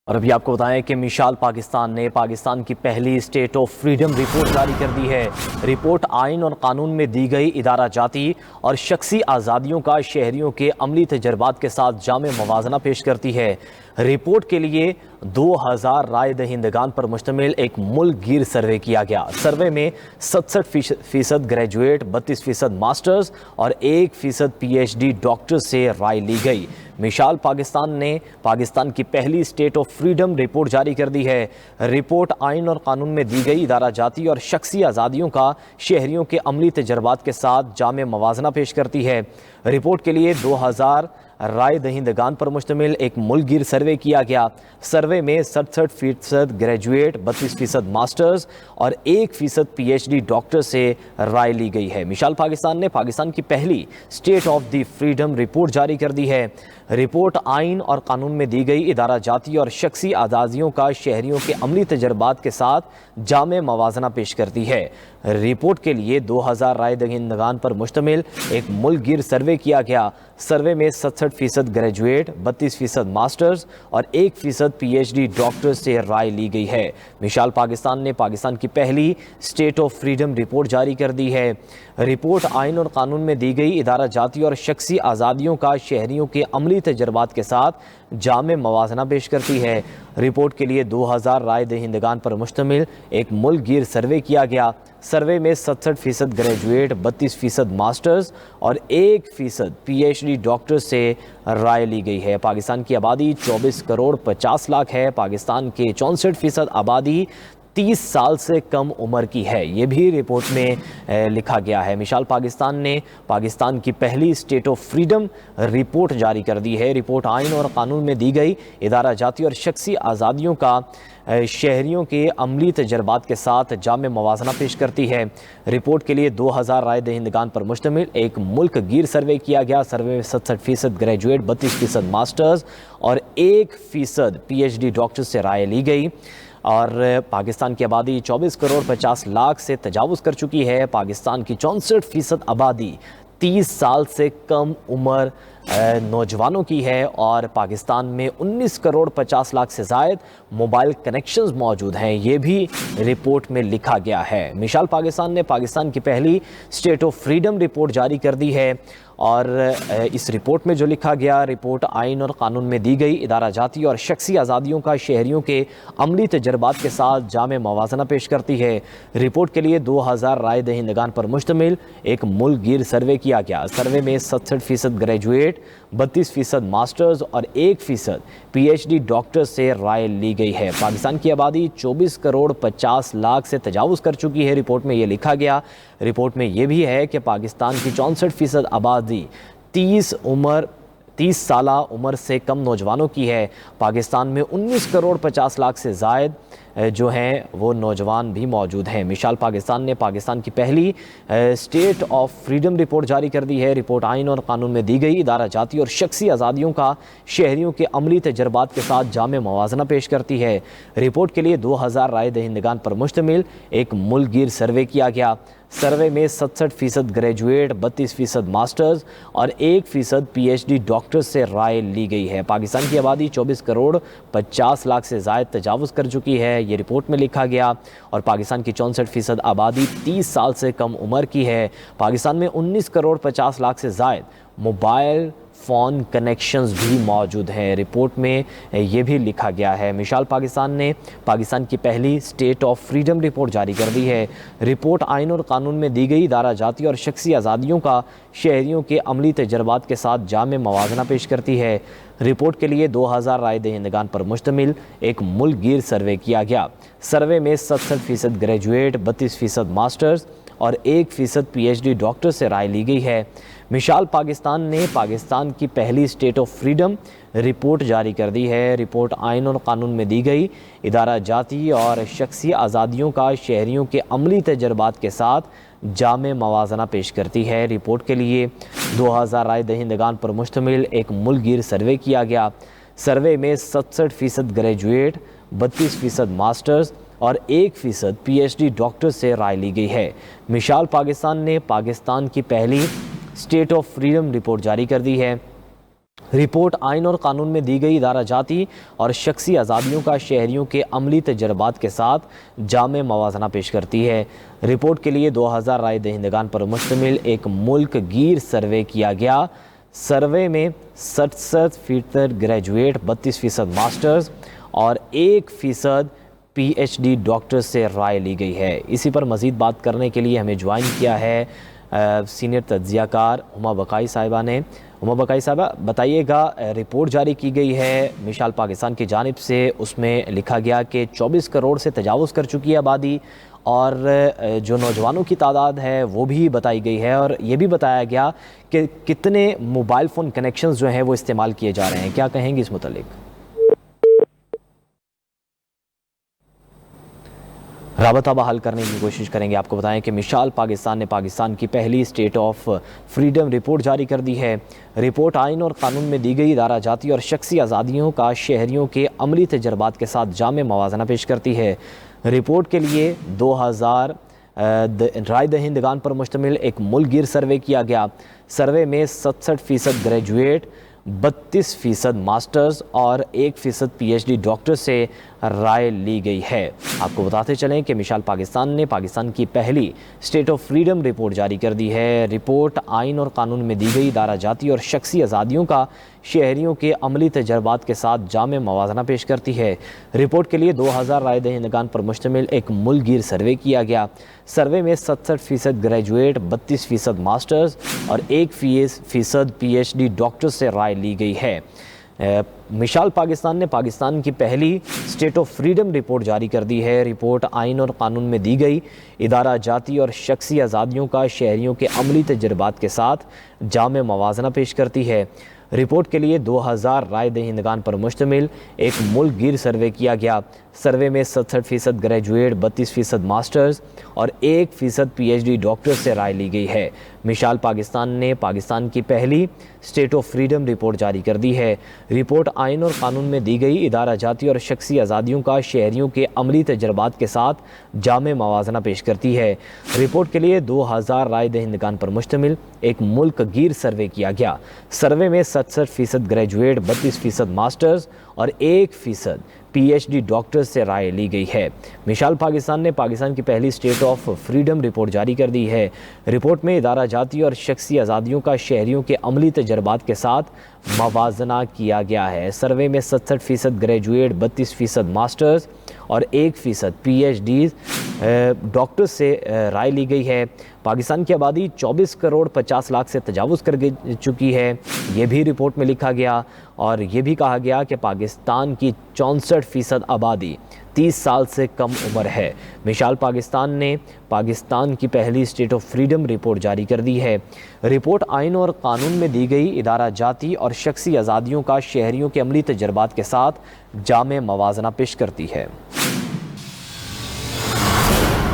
اور ابھی آپ کو بتائیں کہ مشال پاکستان نے پاکستان کی پہلی اسٹیٹ آف فریڈم رپورٹ جاری کر دی ہے۔ رپورٹ آئین اور قانون میں دی گئی ادارہ جاتی اور شخصی آزادیوں کا شہریوں کے عملی تجربات کے ساتھ جامع موازنہ پیش کرتی ہے۔ رپورٹ کے لیے 2000 رائے دہندگان پر مشتمل ایک ملک گیر سروے کیا گیا۔ سروے میں 67% گریجویٹ، 32% ماسٹرز اور 1% پی ایچ ڈی ڈاکٹر سے رائے لی گئی۔ مشال پاکستان نے پاکستان کی پہلی اسٹیٹ آف فریڈم رپورٹ جاری کر دی ہے۔ رپورٹ آئین اور قانون میں دی گئی ادارہ جاتی اور شخصی آزادیوں کا شہریوں کے عملی تجربات کے ساتھ جامع موازنہ پیش کرتی ہے۔ رپورٹ کے لیے 2000 رائے دہندگان پر مشتمل ایک ملک گیر سروے کیا گیا۔ سروے میں 67% گریجویٹ، 32% ماسٹرز اور 1% پی ایچ ڈی ڈاکٹر سے رائے لی گئی ہے۔ مشال پاکستان نے پاکستان کی پہلی state of the freedom report جاری کر دی ہے۔ رپورٹ آئین اور قانون میں دی گئی ادارہ جاتی اور شخصی آزادیوں کا شہریوں کے عملی تجربات کے ساتھ جامع موازنہ پیش کرتی ہے۔ رپورٹ کے لیے 2000 رائے دہندگان پر مشتمل ایک ملک گیر سروے کیا گیا۔ سروے میں 67% گریجویٹ، 32% ماسٹرز اور 1% پی ایچ ڈی ڈاکٹر سے رائے لی گئی ہے۔ مشال پاکستان نے پاکستان کی پہلی اسٹیٹ آف فریڈم رپورٹ جاری کر دی ہے۔ رپورٹ آئین اور قانون میں دی گئی ادارہ جاتی اور شخصی آزادیوں کا شہریوں کے عملی تجربات کے ساتھ جامع موازنہ پیش کرتی ہے۔ رپورٹ کے لیے 2000 رائے دہندگان پر مشتمل ایک ملک گیر سروے کیا گیا۔ سروے میں 67% گریجویٹ، 32% ماسٹرز اور 1% پی ایچ ڈی ڈاکٹر سے رائے لی گئی ہے۔ پاکستان کی آبادی 24 کروڑ 50 لاکھ ہے۔ پاکستان کے 64% آبادی 30 سال سے کم عمر کی ہے، یہ بھی رپورٹ میں لکھا گیا ہے۔ مشال پاکستان نے پاکستان کی پہلی اسٹیٹ آف فریڈم رپورٹ جاری کر دی ہے۔ رپورٹ آئین اور قانون میں دی گئی ادارہ جاتی اور شخصی آزادیوں کا شہریوں کے عملی تجربات کے ساتھ جامع موازنہ پیش کرتی ہے۔ رپورٹ کے لیے 2000 رائے دہندگان پر مشتمل ایک ملک گیر سروے کیا گیا۔ سروے میں 67% گریجویٹ، 32% ماسٹرز اور 1% پی ایچ ڈی ڈاکٹر سے رائے لی گئی۔ اور پاکستان کی آبادی 24 کروڑ 50 لاکھ سے تجاوز کر چکی ہے۔ پاکستان کی 64% آبادی 30 سال سے کم عمر نوجوانوں کی ہے اور پاکستان میں 19 کروڑ 50 لاکھ سے زائد موبائل کنیکشنز موجود ہیں، یہ بھی رپورٹ میں لکھا گیا ہے۔ مشال پاکستان نے پاکستان کی پہلی اسٹیٹ آف فریڈم رپورٹ جاری کر دی ہے اور اس رپورٹ میں جو لکھا گیا، رپورٹ آئین اور قانون میں دی گئی ادارہ جاتی اور شخصی آزادیوں کا شہریوں کے عملی تجربات کے ساتھ جامع موازنہ پیش کرتی ہے۔ رپورٹ کے لیے 2000 رائے دہندگان پر مشتمل ایک ملک گیر سروے کیا گیا۔ سروے میں 67% گریجویٹ، 32% ماسٹرز اور 1% پی ایچ ڈی ڈاکٹر سے رائے لی گئی ہے۔ پاکستان کی آبادی 24 کروڑ 50 لاکھ سے تجاوز کر چکی ہے، رپورٹ میں یہ لکھا گیا۔ رپورٹ میں یہ بھی ہے کہ پاکستان کی 64% آبادی 30 سالہ عمر سے کم نوجوانوں کی ہے۔ پاکستان میں 19 کروڑ 50 لاکھ سے زائد جو ہیں وہ نوجوان بھی موجود ہیں۔ مشال پاکستان نے پاکستان کی پہلی اسٹیٹ آف فریڈم رپورٹ جاری کر دی ہے۔ رپورٹ آئین اور قانون میں دی گئی ادارہ جاتی اور شخصی آزادیوں کا شہریوں کے عملی تجربات کے ساتھ جامع موازنہ پیش کرتی ہے۔ رپورٹ کے لیے 2000 رائے دہندگان پر مشتمل ایک ملک گیر سروے کیا گیا۔ سروے میں 67% گریجویٹ، 32% ماسٹرز اور 1% پی ایچ ڈی ڈاکٹر سے رائے لی گئی ہے۔ پاکستان کی آبادی 24 کروڑ 50 لاکھ سے زائد تجاوز کر چکی ہے، یہ رپورٹ میں لکھا گیا۔ اور پاکستان کی 64% آبادی 30 سال سے کم عمر کی ہے۔ پاکستان میں 19 کروڑ 50 لاکھ سے زائد موبائل فون کنیکشنز بھی موجود ہیں، رپورٹ میں یہ بھی لکھا گیا ہے۔ مشال پاکستان نے پاکستان کی پہلی اسٹیٹ آف فریڈم رپورٹ جاری کر دی ہے۔ رپورٹ آئین اور قانون میں دی گئی ادارہ جاتی اور شخصی آزادیوں کا شہریوں کے عملی تجربات کے ساتھ جامع موازنہ پیش کرتی ہے۔ رپورٹ کے لیے 2000 رائے دہندگان پر مشتمل ایک ملک گیر سروے کیا گیا۔ سروے میں 67% گریجویٹ، 32% ماسٹرز اور 1% پی ایچ ڈی ڈاکٹر سے رائے لی گئی ہے۔ مشال پاکستان نے پاکستان کی پہلی اسٹیٹ آف فریڈم رپورٹ جاری کر دی ہے۔ رپورٹ آئین اور قانون میں دی گئی ادارہ جاتی اور شخصی آزادیوں کا شہریوں کے عملی تجربات کے ساتھ جامع موازنہ پیش کرتی ہے۔ رپورٹ کے لیے 2000 رائے دہندگان پر مشتمل ایک ملک گیر سروے کیا گیا۔ سروے میں 67% گریجویٹ، 32% ماسٹرز اور 1% پی ایچ ڈی ڈاکٹر سے رائے لی گئی ہے۔ مشال پاکستان نے پاکستان کی پہلی اسٹیٹ آف فریڈم رپورٹ جاری کر دی ہے۔ رپورٹ آئین اور قانون میں دی گئی ادارہ جاتی اور شخصی آزادیوں کا شہریوں کے عملی تجربات کے ساتھ جامع موازنہ پیش کرتی ہے۔ رپورٹ کے لیے 2000 رائے دہندگان پر مشتمل ایک ملک گیر سروے کیا گیا۔ سروے میں 67% گریجویٹ، 32% ماسٹرز اور 1% PhD ڈاکٹر سے رائے لی گئی ہے۔ اسی پر مزید بات کرنے کے لیے ہمیں جوائن کیا ہے سینئر تجزیہ کار ہما بقائی صاحبہ نے۔ ہما بقائی صاحبہ بتائیے گا، رپورٹ جاری کی گئی ہے مشال پاکستان کی جانب سے، اس میں لکھا گیا کہ 24 کروڑ سے تجاوز کر چکی ہے آبادی، اور جو نوجوانوں کی تعداد ہے وہ بھی بتائی گئی ہے، اور یہ بھی بتایا گیا کہ کتنے موبائل فون کنیکشنز جو ہیں وہ استعمال کیے جا رہے ہیں۔ کیا کہیں گے اس متعلق؟ رابطہ بحال کرنے کی کوشش کریں گے۔ آپ کو بتائیں کہ مشال پاکستان نے پاکستان کی پہلی اسٹیٹ آف فریڈم رپورٹ جاری کر دی ہے۔ رپورٹ آئین اور قانون میں دی گئی ادارہ جاتی اور شخصی آزادیوں کا شہریوں کے عملی تجربات کے ساتھ جامع موازنہ پیش کرتی ہے۔ رپورٹ کے لیے 2000 رائے دہندگان پر مشتمل ایک ملک گیر سروے کیا گیا۔ سروے میں 67% گریجویٹ، 32% ماسٹرز اور 1% PhD ڈاکٹر سے رائے لی گئی ہے۔ آپ کو بتاتے چلیں کہ مشال پاکستان نے پاکستان کی پہلی اسٹیٹ آف فریڈم رپورٹ جاری کر دی ہے۔ رپورٹ آئین اور قانون میں دی گئی ادارہ جاتی اور شخصی آزادیوں کا شہریوں کے عملی تجربات کے ساتھ جامع موازنہ پیش کرتی ہے۔ رپورٹ کے لیے 2000 رائے دہندگان پر مشتمل ایک ملک گیر سروے کیا گیا۔ سروے میں 67% گریجویٹ، 32% ماسٹرز اور 1% PhD ڈاکٹر سے رائے لی گئی ہے۔ مشال پاکستان نے پاکستان کی پہلی اسٹیٹ آف فریڈم رپورٹ جاری کر دی ہے۔ رپورٹ آئین اور قانون میں دی گئی ادارہ جاتی اور شخصی آزادیوں کا شہریوں کے عملی تجربات کے ساتھ جامع موازنہ پیش کرتی ہے۔ رپورٹ کے لیے 2000 رائے دہندگان پر مشتمل ایک ملک گیر سروے کیا گیا۔ سروے میں 67% گریجویٹ، 32% ماسٹرز اور 1% PhD ڈاکٹر سے رائے لی گئی ہے۔ مشال پاکستان نے پاکستان کی پہلی اسٹیٹ آف فریڈم رپورٹ جاری کر دی ہے۔ رپورٹ آئین اور قانون میں دی گئی ادارہ جاتی اور شخصی آزادیوں کا شہریوں کے عملی تجربات کے ساتھ جامع موازنہ پیش کرتی ہے۔ رپورٹ کے لیے 2000 رائے دہندگان پر مشتمل ایک ملک گیر سروے کیا گیا۔ سروے میں 67% گریجویٹ، 32% ماسٹرز اور 1% PhD ڈاکٹر سے رائے لی گئی ہے۔ مشال پاکستان نے پاکستان کی پہلی اسٹیٹ آف فریڈم رپورٹ جاری کر دی ہے۔ رپورٹ میں ادارہ جاتی اور شخصی آزادیوں کا شہریوں کے عملی تجربات کے ساتھ موازنہ کیا گیا ہے۔ سروے میں 67% گریجویٹ، 32% ماسٹرز اور 1% PhD ڈاکٹر سے رائے لی گئی ہے۔ پاکستان کی آبادی 24 کروڑ 50 لاکھ سے تجاوز کر چکی ہے، یہ بھی رپورٹ میں لکھا گیا، اور یہ بھی کہا گیا کہ پاکستان کی 64% آبادی 30 سال سے کم عمر ہے۔ مشال پاکستان نے پاکستان کی پہلی اسٹیٹ آف فریڈم رپورٹ جاری کر دی ہے۔ رپورٹ آئین اور قانون میں دی گئی ادارہ جاتی اور شخصی آزادیوں کا شہریوں کے عملی تجربات کے ساتھ جامع موازنہ پیش کرتی ہے۔